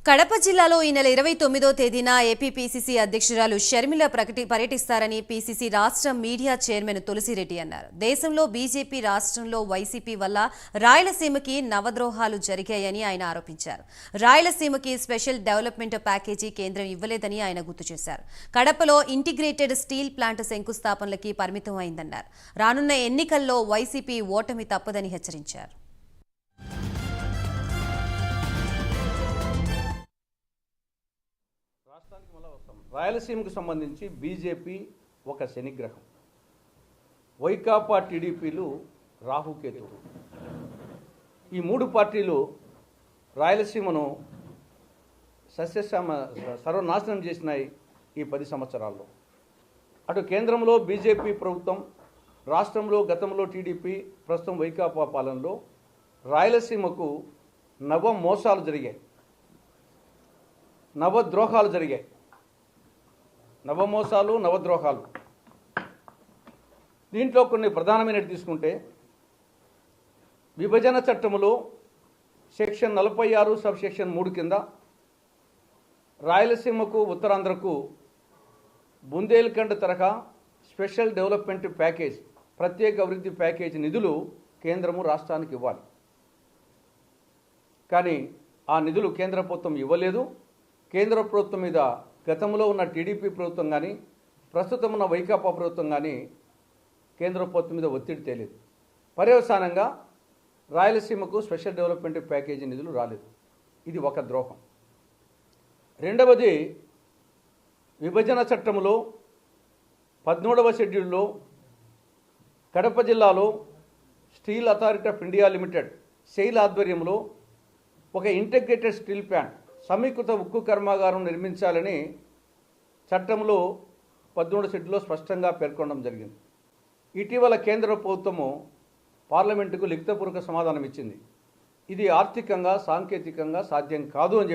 కడప జిల్లాలో ఈ నెల 29వ తేదీన ఏపీపీసీసీ అధ్యక్షురాలు షర్మిల పర్యటిస్తారని పీసీసీ రాష్ట్ర మీడియా చైర్మన్ తులసిరెడ్డి అన్నారు. దేశంలో బీజేపీ, రాష్ట్రంలో వైసీపీ వల్ల రాయలసీమకి నవద్రోహాలు జరిగాయని ఆయన ఆరోపించారు. రాయలసీమకి స్పెషల్ డెవలప్మెంట్ ప్యాకేజీ కేంద్రం ఇవ్వలేదని ఆయన గుర్తు చేశారు. కడపలో ఇంటిగ్రేటెడ్ స్టీల్ ప్లాంట్ శంకుస్థాపనలకి పరిమితం అయిందన్నారు. రానున్న ఎన్నికల్లో వైసీపీ ఓటమి తప్పదని హెచ్చరించారు. రాయలసీమకు సంబంధించి బీజేపీ ఒక శనిగ్రహం, వైకాపా, టీడీపీలు రాహుకేతువు. ఈ మూడు పార్టీలు రాయలసీమను సర్వనాశనం చేసినాయి ఈ 10 సంవత్సరాల్లో. అటు కేంద్రంలో బీజేపీ ప్రభుత్వం, రాష్ట్రంలో గతంలో టీడీపీ, ప్రస్తుతం వైకాపా పాలనలో రాయలసీమకు నవ మోసాలు జరిగాయి, నవద్రోహాలు జరిగాయి. నవమోసాలు, నవద్రోహాలు. దీంట్లో కొన్ని ప్రధానమైనవి తీసుకుంటే, విభజన చట్టంలో సెక్షన్ 46 సబ్ సెక్షన్ 3 కింద రాయలసీమకు, ఉత్తరాంధ్రకు బుందేల్ఖండ్ తరహా స్పెషల్ డెవలప్మెంట్ ప్యాకేజ్, ప్రత్యేక అభివృద్ధి ప్యాకేజ్ నిధులు కేంద్రము రాష్ట్రానికి ఇవ్వాలి. కానీ ఆ నిధులు కేంద్ర ప్రభుత్వం ఇవ్వలేదు. కేంద్ర ప్రభుత్వం మీద గతంలో ఉన్న టీడీపీ ప్రభుత్వం కానీ, ప్రస్తుతం ఉన్న వైకాపా ప్రభుత్వం కానీ కేంద్ర ప్రభుత్వం మీద ఒత్తిడి తేలేదు. పర్యవసానంగా రాయలసీమకు స్పెషల్ డెవలప్మెంట్ ప్యాకేజీ నిధులు రాలేదు. ఇది ఒక ద్రోహం. రెండవది, విభజన చట్టంలో 13వ షెడ్యూల్లో కడప జిల్లాలో steel authority of India limited SAIL ఆధ్వర్యంలో ఒక ఇంటిగ్రేటెడ్ స్టీల్ ప్లాంట్, సమీకృత ఉక్కు కర్మాగారం నిర్మించాలని చట్టంలో 13వ షెడ్యూల్లో స్పష్టంగా పేర్కొనడం జరిగింది. ఇటీవల కేంద్ర ప్రభుత్వము పార్లమెంటుకు లిఖితపూర్వక సమాధానం ఇచ్చింది. ఇది ఆర్థికంగా, సాంకేతికంగా సాధ్యం కాదు అని